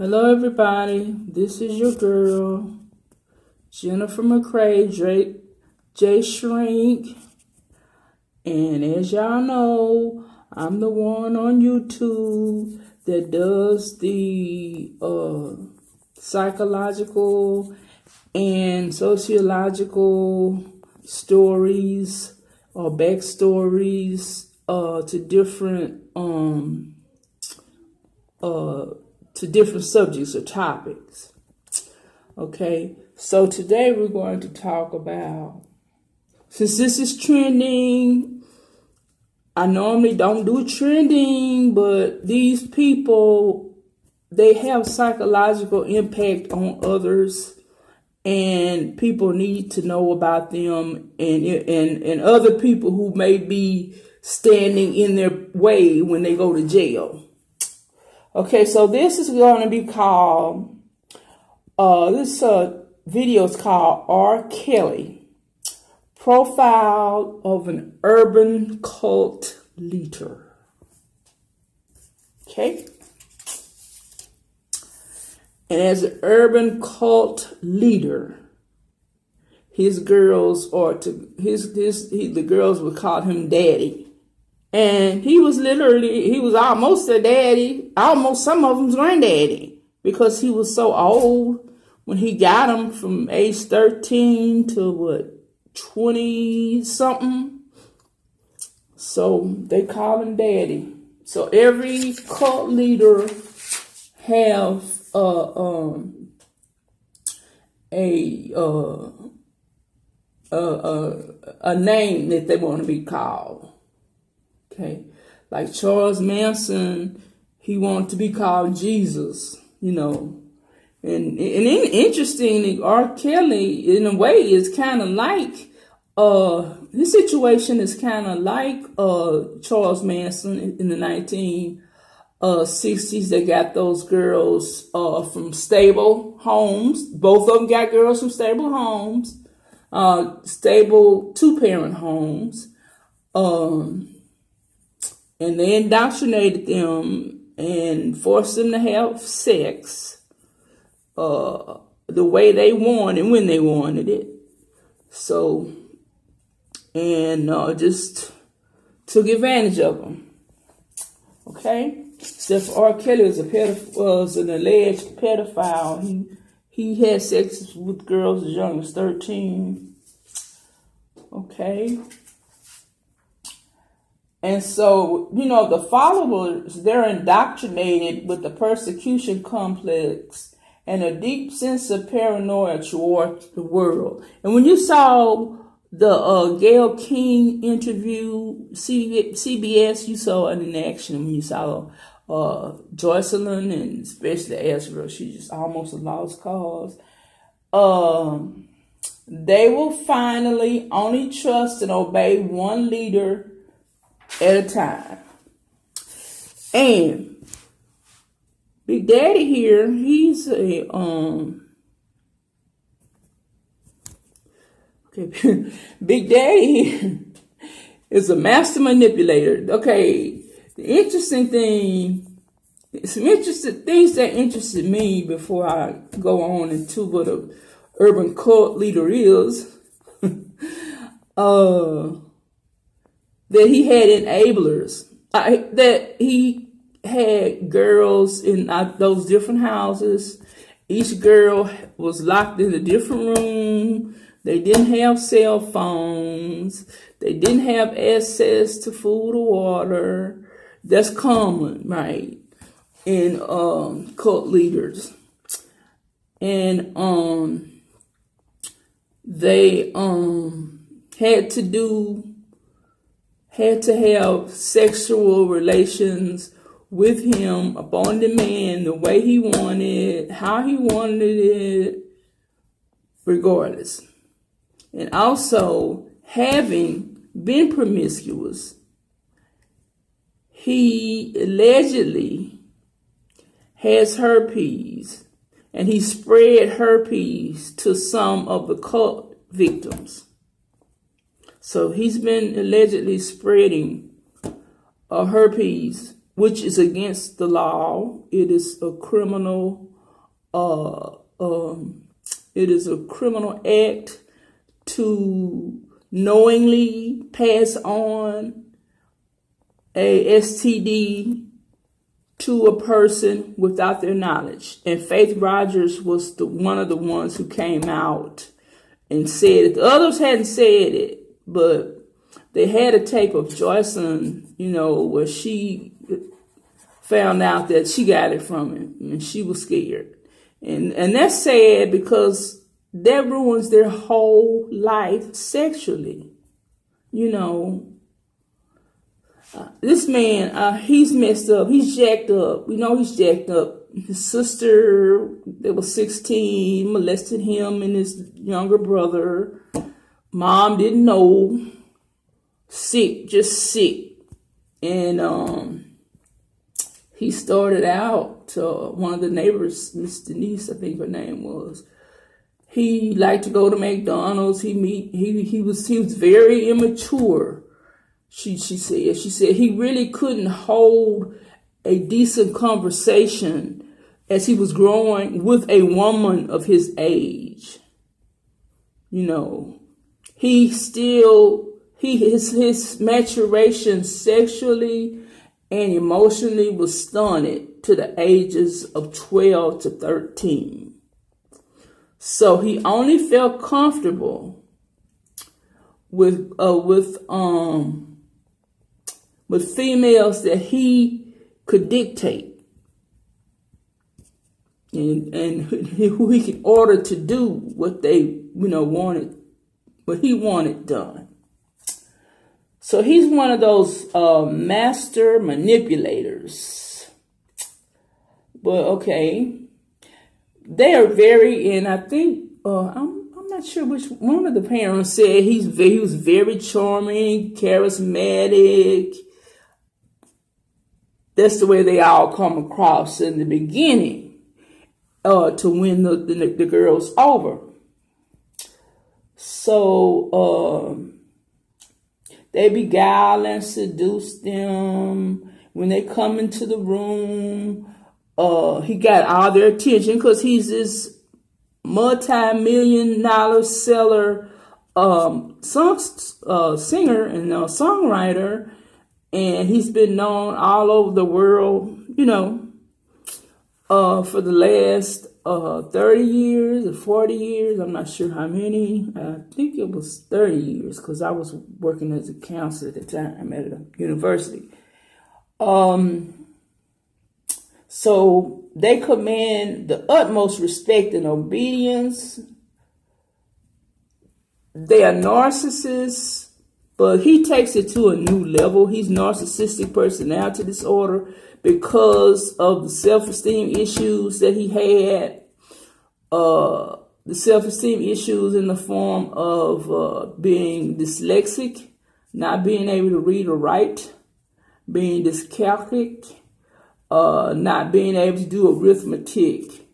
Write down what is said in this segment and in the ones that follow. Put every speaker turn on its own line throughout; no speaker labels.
Hello, everybody. This is your girl, Jennifer McCray, J Shrink. And as y'all know, I'm the one on YouTube that does the psychological and sociological stories or backstories to different subjects or topics. Okay, so today we're going to talk about, since this is trending, I normally don't do trending, but these people, they have psychological impact on others, and people need to know about them, and other people who may be standing in their way when they go to jail. Okay, so this is going to be called, this video is called R. Kelly, Profile of an Urban Cult Leader. Okay? And as an urban cult leader, his girls, the girls would call him daddy. And he was almost a daddy, almost some of them's granddaddy, because he was so old when he got them from age 13 to 20 something. So they call him daddy. So every cult leader have a name that they want to be called. Okay, like Charles Manson, he wanted to be called Jesus, and interesting, R. Kelly, in a way, is kind of like, his situation is kind of like Charles Manson in the 1960s. They got those girls from stable homes. Both of them got girls from stable homes, stable two-parent homes. And they indoctrinated them and forced them to have sex the way they wanted, when they wanted it. So, and just took advantage of them. Okay? Except for R. Kelly was an alleged pedophile. He had sex with girls as young as 13. Okay? And so, the followers, they're indoctrinated with the persecution complex and a deep sense of paranoia toward the world. And when you saw the Gayle King interview, CBS, you saw it in action when you saw Joycelyn, and especially Ezra. She just almost a lost cause. They will finally only trust and obey one leader at a time. And Big Daddy here, he's a Big Daddy is a master manipulator. Okay, some interesting things that interested me before I go on into what an urban cult leader is. That he had enablers, that he had girls in those different houses. Each girl was locked in a different room. They didn't have cell phones. They didn't have access to food or water. That's common, right, in cult leaders. And they had to have sexual relations with him upon demand, the way he wanted, how he wanted it, regardless. And also, having been promiscuous, he allegedly has herpes, and he spread herpes to some of the cult victims. So he's been allegedly spreading herpes which is against the law. It is a criminal. It is a criminal act to knowingly pass on a STD to a person without their knowledge. And Faith Rogers was one of the ones who came out and said it. The others hadn't said it, but they had a tape of Joycelyn, where she found out that she got it from him and she was scared. And that's sad because that ruins their whole life sexually. This man, he's messed up. He's jacked up. He's jacked up. His sister, that was 16, molested him and his younger brother. Mom didn't know. Sick, just sick. And he started out, one of the neighbors, Miss Denise, I think her name was. He liked to go to McDonald's. He was very immature. She said he really couldn't hold a decent conversation as he was growing with a woman of his age. His maturation sexually and emotionally was stunted to the ages of 12 to 13. So he only felt comfortable with females that he could dictate and who he could order to do what they wanted, what he wanted done. So he's one of those master manipulators. But okay, they are and I think I'm not sure which one of the parents said he was very charming, charismatic. That's the way they all come across in the beginning to win the girls over. So they beguile and seduce them. When they come into the room, he got all their attention because he's this multi-million-dollar seller, singer and songwriter. And he's been known all over the world, for the last 30 years or 40 years. I'm not sure how many. I think it was 30 years because I was working as a counselor at the time at a university. So they command the utmost respect and obedience. They are narcissists. But he takes it to a new level. He's narcissistic personality disorder because of the self-esteem issues that he had. The self-esteem issues in the form of being dyslexic, not being able to read or write, being dyscalculic, not being able to do arithmetic.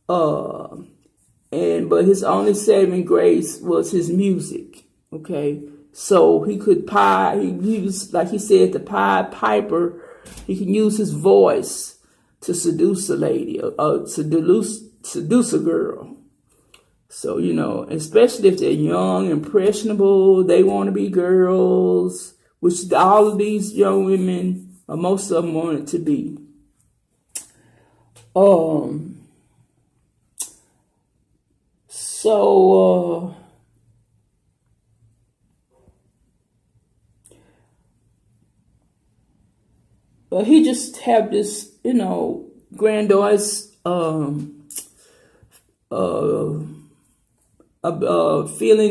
But his only saving grace was his music. Okay. So he could he was, like he said, the Pied Piper. He can use his voice to seduce a lady, seduce a girl. So, especially if they're young, impressionable, they want to be girls, which all of these young women, most of them wanted to be. But he just have this, grandiose feeling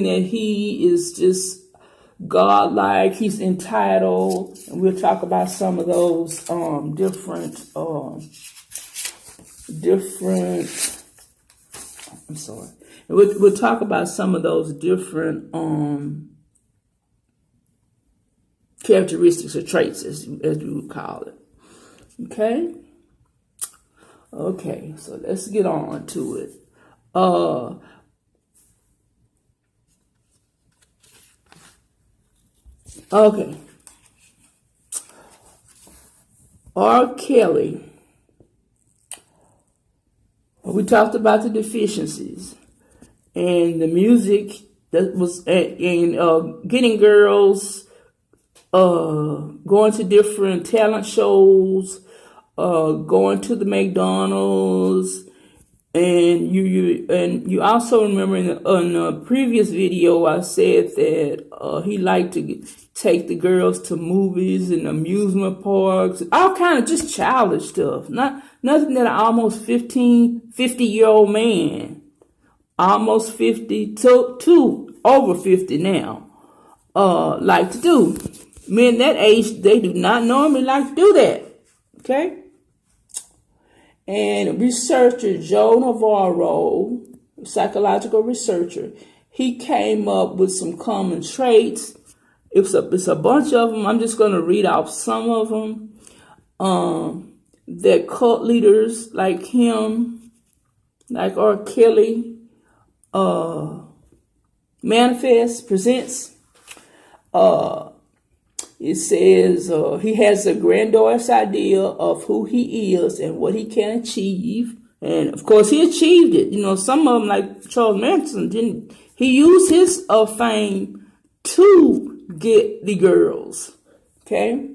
that he is just godlike. He's entitled, and we'll talk about some of those different. I'm sorry. We'll talk about some of those different characteristics or traits, as we would call it. Okay, so let's get on to it. Okay. R. Kelly. We talked about the deficiencies and the music that was in getting girls, going to different talent shows, going to the McDonald's, and you also remember in the previous video I said that he liked to take the girls to movies and amusement parks, all kind of just childish stuff. Nothing that an almost 50-year-old man, almost 50 to over 50 now, like to do. Men that age, they do not normally like to do that. Okay? And researcher Joe Navarro, psychological researcher, he came up with some common traits. It's a bunch of them. I'm just going to read off some of them. That cult leaders like him, like R. Kelly, presents. It says he has a grandiose idea of who he is and what he can achieve. And, of course, he achieved it. You know, some of them, like Charles Manson, didn't. He used his fame to get the girls. Okay?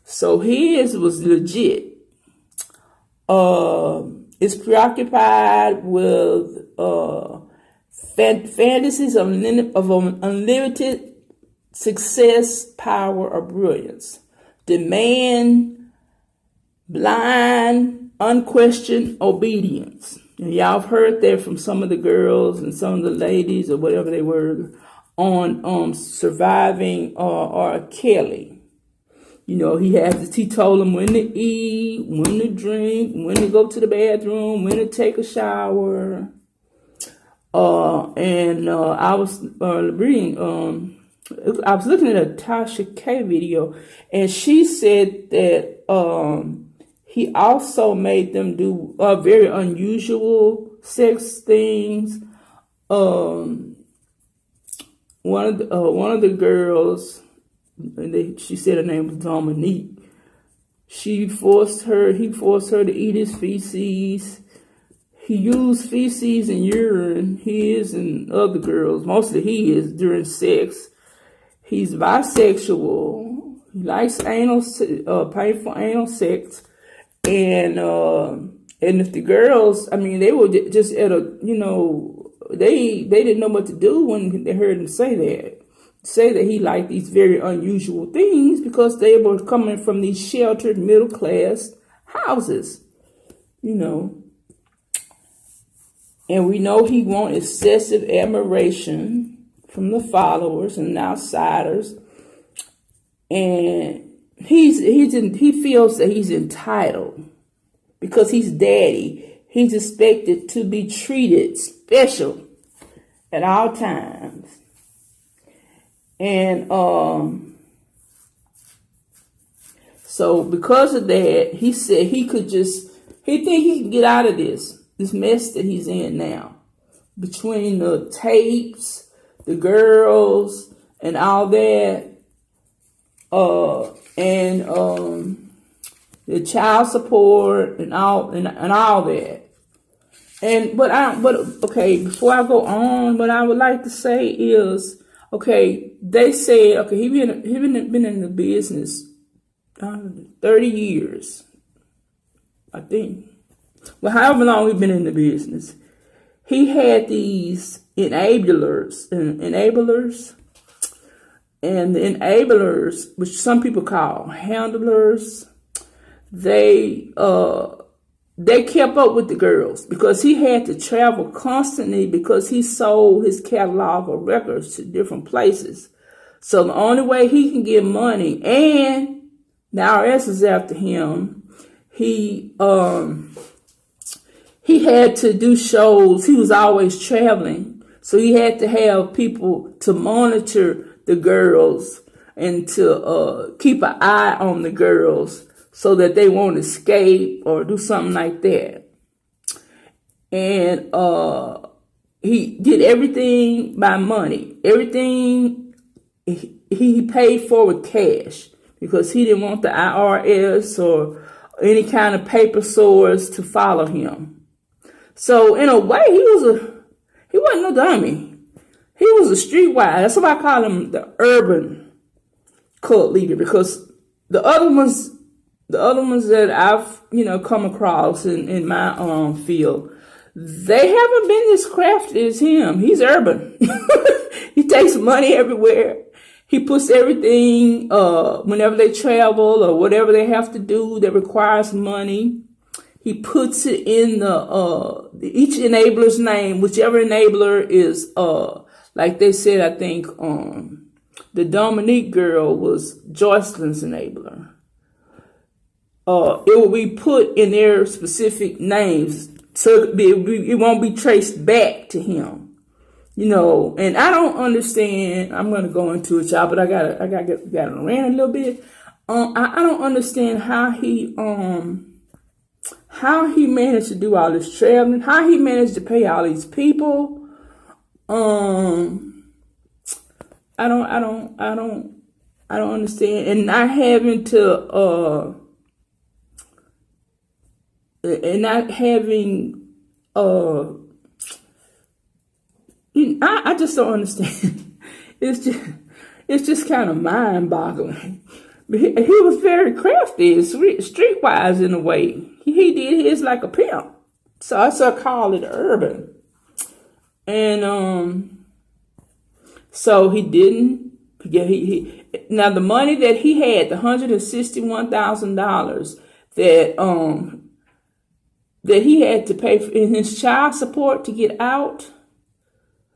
So his was legit. Is preoccupied with fantasies of unlimited success, power, or brilliance. Demand blind, unquestioned obedience. And y'all have heard that from some of the girls and some of the ladies or whatever they were on Surviving R. Kelly. You know, he told them when to eat, when to drink, when to go to the bathroom, when to take a shower. I was reading, I was looking at a Tasha K video, and she said that he also made them do very unusual sex things. One of the girls, she said her name was Dominique. He forced her to eat his feces. He used feces and urine, his and other girls, mostly his, during sex. He's bisexual. He likes painful anal sex. And if the girls, I mean, they were just at a, you know, they didn't know what to do when they heard him say that he liked these very unusual things because they were coming from these sheltered middle class houses, you know. And we know he wants excessive admiration from the followers and outsiders. And he feels that he's entitled because he's daddy. He's expected to be treated special at all times. And so because of that, he said he think he can get out of this mess that he's in now. Between the tapes, the girls, and all that, and the child support and all that. But okay, before I go on, what I would like to say is, okay, they say, okay, he been in the business 30 years, I think. Well, however long he's been in the business, he had these enablers, and the enablers, which some people call handlers, they kept up with the girls because he had to travel constantly because he sold his catalog of records to different places. So the only way he can get money, and the IRS is after him, he had to do shows. He was always traveling. So he had to have people to monitor the girls and to keep an eye on the girls so that they won't escape or do something like that. And he did everything by money. Everything he paid for with cash because he didn't want the IRS or any kind of paper source to follow him. So in a way, he wasn't no dummy. He was a streetwise. That's why I call him the urban cult leader, because the other ones that I've come across in my field, they haven't been as crafty as him. He's urban. He takes money everywhere. He puts everything, whenever they travel or whatever they have to do that requires money, he puts it in each enabler's name, whichever enabler is, like they said, I think, the Dominique girl was Joycelyn's enabler. It will be put in their specific names, so it won't be traced back to him. And I don't understand. I'm gonna go into it, y'all, but I got to rant a little bit. I don't understand how he managed to do all this traveling, how he managed to pay all these people. I don't understand, and not having to I just don't understand. It's just kind of mind-boggling. He was very crafty, streetwise in a way. He did his like a pimp. So I call it urban. And so he didn't. He now the money that he had, the $161,000 that he had to pay in his child support to get out.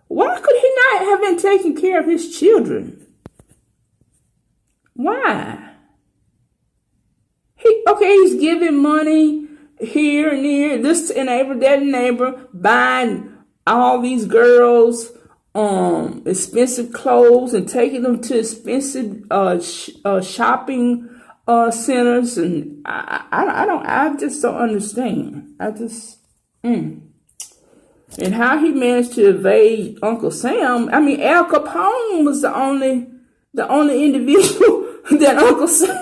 Why could he not have been taking care of his children? Why? He's giving money here and there, this enabler, that enabler, buying all these girls expensive clothes and taking them to expensive shopping centers, and I just don't understand. And how he managed to evade Uncle Sam. I mean, Al Capone was the only individual that Uncle Sam.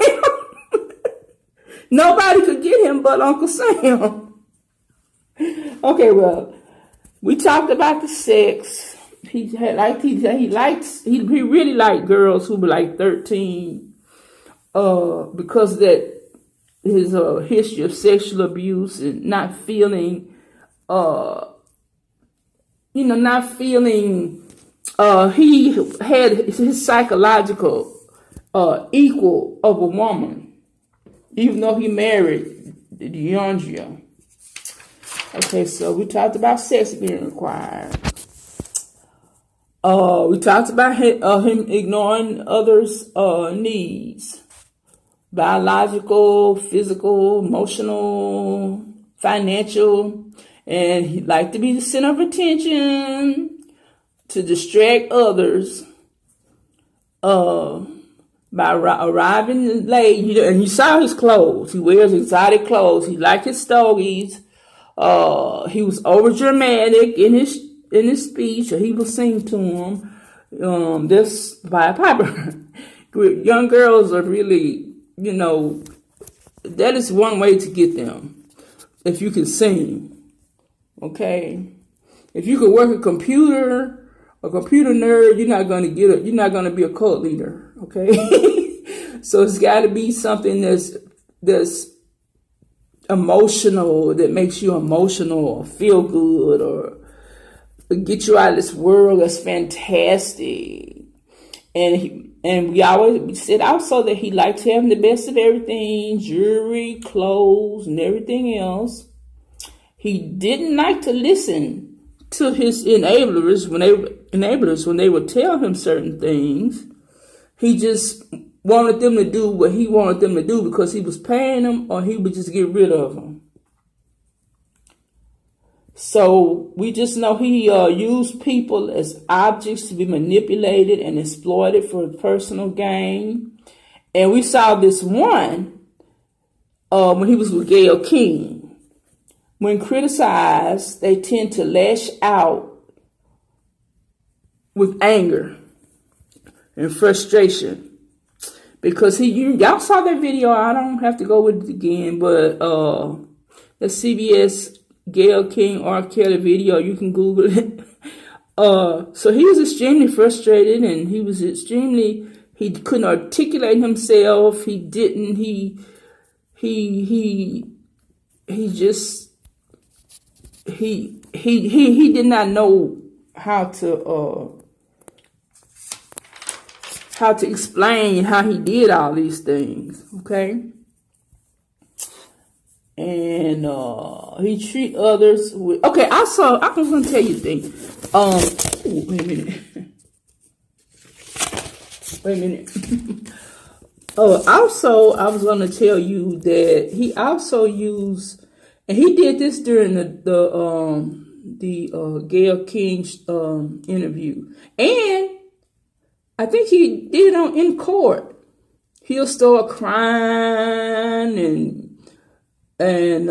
Nobody could get him but Uncle Sam. Okay, well, we talked about the sex. He really liked girls who were like 13, because that his history of sexual abuse and not feeling he had his psychological equal of a woman, even though he married DeAndrea. Okay, so we talked about sex being required. We talked about him ignoring others' needs. Biological, physical, emotional, financial. And he liked to be the center of attention, to distract others by arriving late. And you saw his clothes. He wears exotic clothes. He liked his stogies. He was overdramatic in his speech, or he would sing to him. This by a piper. Young girls are really, that is one way to get them, if you can sing. Okay, if you could work a computer nerd, you're not going to be a cult leader. Okay, so it's got to be something that's emotional, that makes you emotional or feel good or get you out of this world. That's fantastic. And we said also that he liked having the best of everything, jewelry, clothes, and everything else. He didn't like to listen to his enablers when they would tell him certain things. He just wanted them to do what he wanted them to do because he was paying them, or he would just get rid of them. So we just know he used people as objects to be manipulated and exploited for personal gain. And we saw this one when he was with Gayle King. When criticized, they tend to lash out with anger and frustration because y'all saw that video. I don't have to go with it again, but the CBS Gayle King R. Kelly video. You can Google it. So he was extremely frustrated, and he couldn't articulate himself. He didn't. He did not know how to explain how he did all these things, okay? And he treat others with, okay, I'm gonna tell you a thing. Wait a minute. Also, I was gonna tell you that he also used, and he did this during the Gayle King interview, and I think he did it in court. He'll start crying and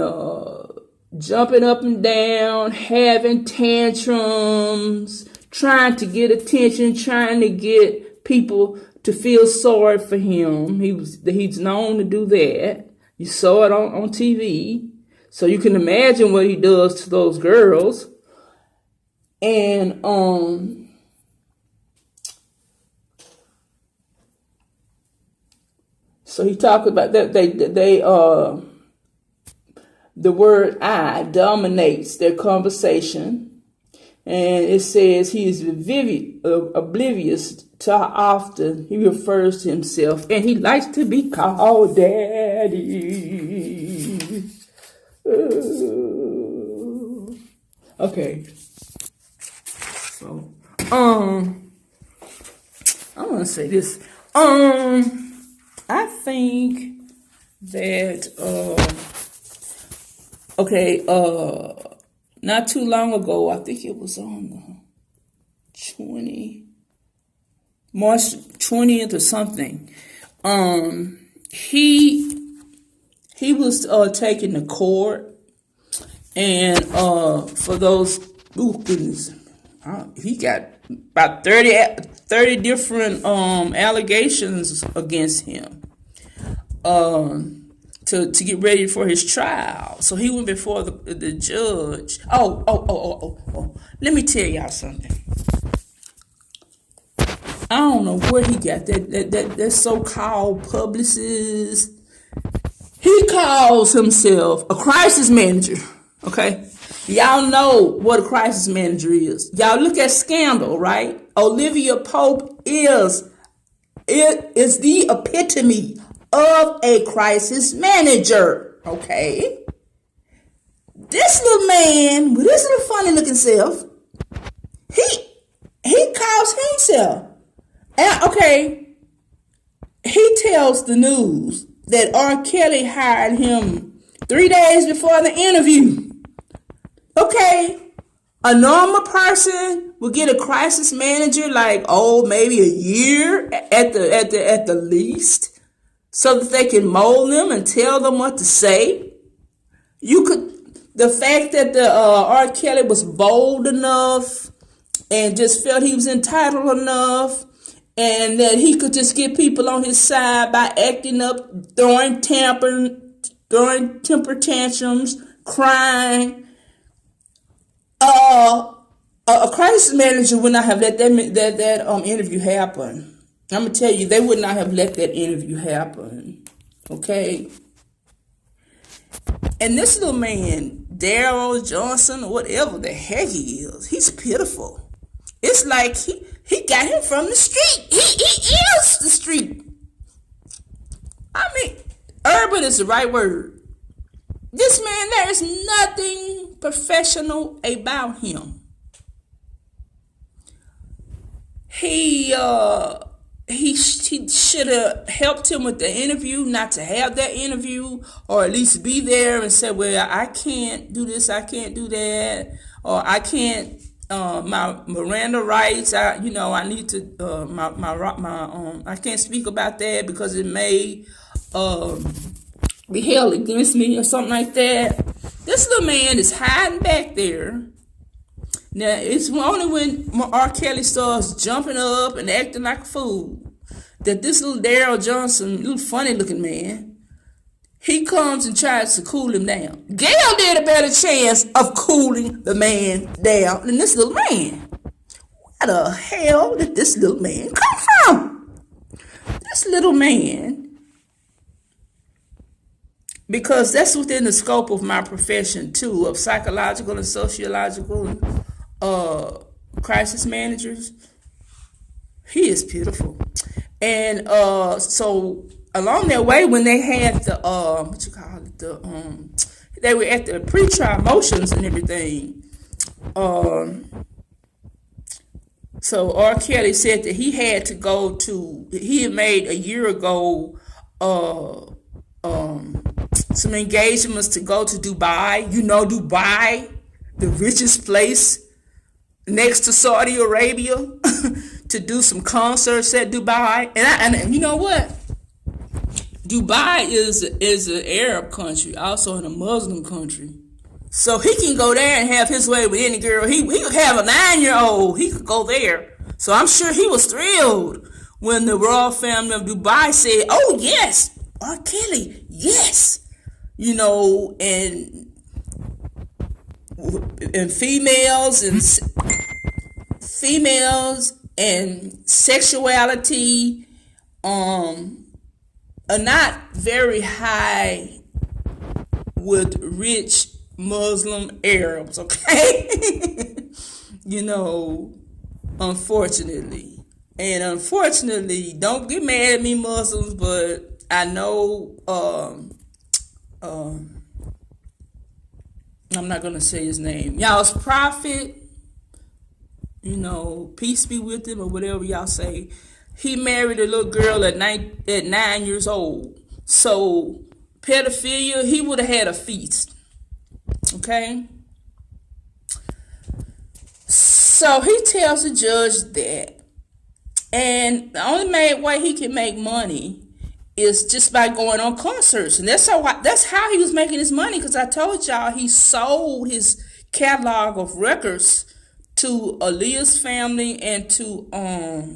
jumping up and down, having tantrums, trying to get attention, trying to get people to feel sorry for him. He's known to do that. You saw it on TV. So you can imagine what he does to those girls. And so he talked about that the word I dominates their conversation, and it says he is oblivious to how often he refers to himself, and he likes to be called daddy. Okay, so I want to say this. I think that not too long ago, I think it was on March 20th or something. He was taken to court, and for those, goodness, he got about 30 different allegations against him to get ready for his trial. So he went before the judge. Let me tell y'all something. I don't know where he got that so-called publicist. He calls himself a crisis manager, okay? Y'all know what a crisis manager is. Y'all look at Scandal, right? Olivia Pope is the epitome of a crisis manager, okay? This little man with his little funny looking self, he calls himself, and he tells the news that R. Kelly hired him 3 days before the interview. Okay, a normal person will get a crisis manager like, maybe a year at the least, so that they can mold them and tell them what to say. The fact that the R. Kelly was bold enough and just felt he was entitled enough, and that he could just get people on his side by acting up, throwing temper tantrums, crying. A crisis manager would not have let that interview happen. I'm gonna tell you, they would not have let that interview happen. Okay. And this little man, Daryl Johnson, or whatever the heck he is, he's pitiful. It's like he got him from the street. He is the street. I mean, urban is the right word. This man, there is nothing professional about him. He should have helped him with the interview, not to have that interview, or at least be there and say, well, I can't do this, I can't do that, or I can't, my Miranda rights, I need to, I can't speak about that because it may be held against me or something like that. This little man is hiding back there. Now, it's only when R. Kelly starts jumping up and acting like a fool that this little Daryl Johnson, little funny looking man, he comes and tries to cool him down. Gail did a better chance of cooling the man down than this little man. Where the hell did this little man come from? This little man, because that's within the scope of my profession too, of psychological and sociological crisis managers. He is beautiful. And so along their way, when they had the they were at the pre-trial motions and everything. So R. Kelly said that he had to go to. He had made a year ago some engagements to go to Dubai. You know, Dubai, the richest place next to Saudi Arabia, to do some concerts at Dubai. And you know what? Dubai is an Arab country, also in a Muslim country. So he can go there and have his way with any girl. He could have a 9-year-old. He could go there. So I'm sure he was thrilled when the royal family of Dubai said, "Oh yes, R. Kelly, yes." You know, and females and sexuality are not very high with rich Muslim Arabs, okay? You know, unfortunately. And unfortunately, don't get mad at me, Muslims, but I know I'm not going to say his name. Y'all's prophet, you know, peace be with him, or whatever y'all say. He married a little girl at 9 years old. So pedophilia, he would have had a feast. Okay? So he tells the judge that. And the only way he can make money is just by going on concerts. And that's how he was making his money, because I told y'all he sold his catalog of records to Aaliyah's family and to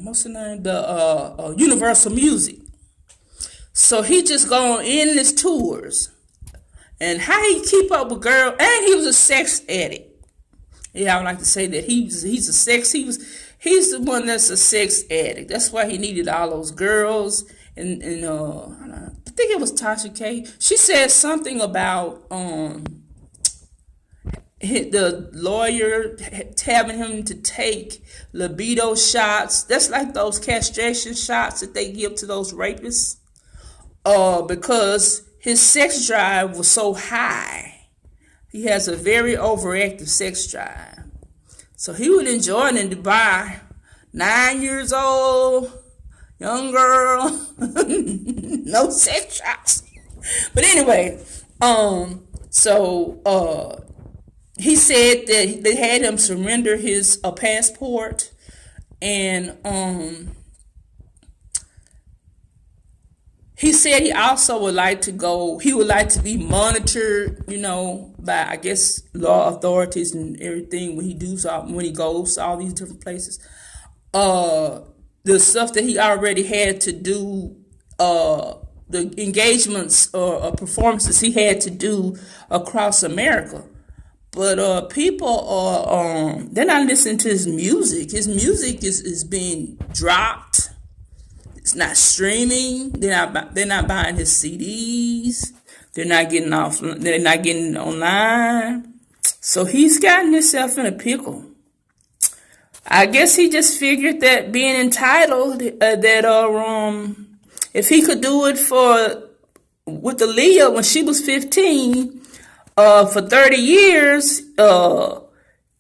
what's the name? The Universal Music. So he just go on endless tours. And how he keep up with girls, and he was a sex addict. Yeah, I would like to say that he's the one that's a sex addict. That's why he needed all those girls. And I think it was Tasha K. She said something about the lawyer having him to take libido shots. That's like those castration shots that they give to those rapists. Because his sex drive was so high. He has a very overactive sex drive. So he would enjoy it in Dubai. 9 years old, young girl, no sex shots. But anyway, he said that they had him surrender his passport, and he said he also would like to be monitored, you know, by, I guess, law authorities and everything when he goes to all these different places. The stuff that he already had to do, the engagements or performances he had to do across America. But people are, they're not listening to his music. His music is being dropped. It's not streaming. They're not buying his CDs. They're not getting online. So he's gotten himself in a pickle. I guess he just figured that being entitled, if he could do it with Aaliyah when she was 15, for 30 years,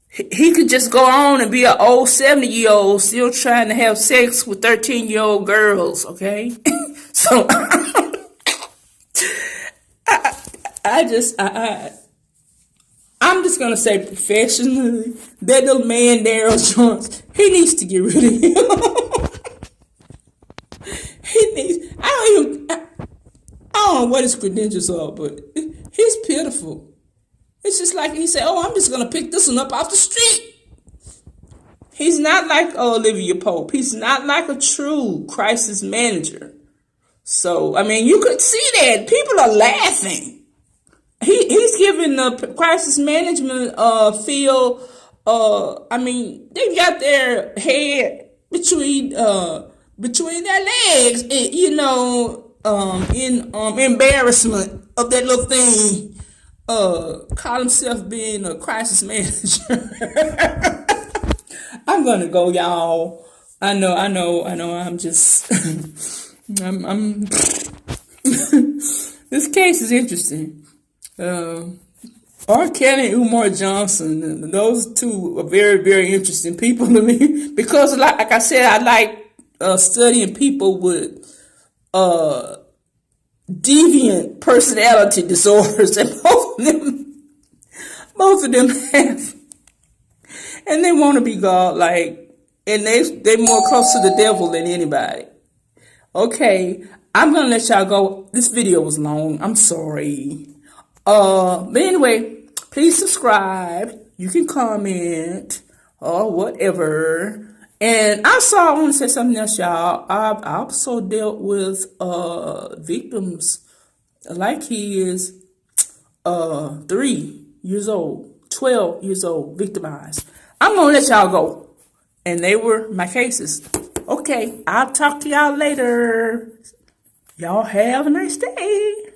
he could just go on and be an old 70-year-old still trying to have sex with 13-year-old girls, okay? So I'm just going to say professionally, that little man, Daryl Jones, he needs to get rid of him. I don't know what his credentials are, but he's pitiful. It's just like he said, "Oh, I'm just going to pick this one up off the street." He's not like Olivia Pope. He's not like a true crisis manager. So, I mean, you could see that. People are laughing. He's giving the crisis management field, I mean, they got their head between their legs, and, in embarrassment of that little thing. Call himself being a crisis manager. I'm gonna go, y'all. I know. I'm just, I'm. This case is interesting. R. Kelly and Umar Johnson, those two are very, very interesting people to me because, like I said, I like studying people with deviant personality disorders, and both of them have, and they want to be God, like, and they more close to the devil than anybody. Okay, I'm gonna let y'all go. This video was long. I'm sorry. But anyway, please subscribe. You can comment or whatever. And I want to say something else, y'all. I've also dealt with victims like he is 3 years old, 12 years old, victimized. I'm gonna let y'all go. And they were my cases. Okay, I'll talk to y'all later. Y'all have a nice day.